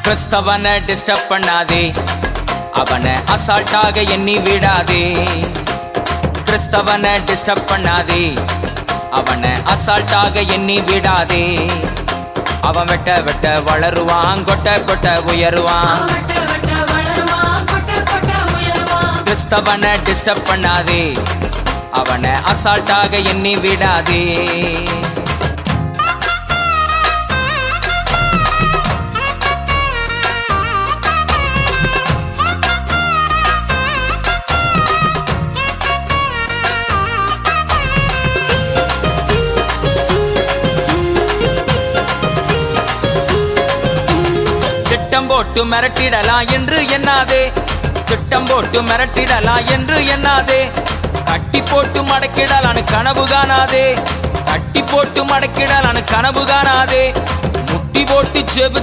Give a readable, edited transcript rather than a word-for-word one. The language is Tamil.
கிறிஸ்தவனை டிஸ்டர்ப் பண்ணாதே, அவனை அசால்ட்டாக எண்ணி விடாதே. கிறிஸ்தவனை டிஸ்டர்ப் பண்ணாதே, அவனை அசால்ட்டாக எண்ணி விடாதே. அவன் வெட்ட வெட்ட வளருவான், கொட்ட கொட்ட உயருவான். கிறிஸ்தவனை டிஸ்டர்ப் பண்ணாதே, அவனை அசால்ட்டாக எண்ணி விடாதே. திட்டம் போட்டு மிரட்டிடலாம் என்று எண்ணாதே, திட்டம் போட்டு மிரட்டிடலாம் என்று எண்ணாதே. கட்டி போட்டு மடக்கிடலான்னு கனவு காணாதே, கட்டி போட்டு மடக்கிடலான்னு கனவு காணாதே. முட்டி போட்டு செபு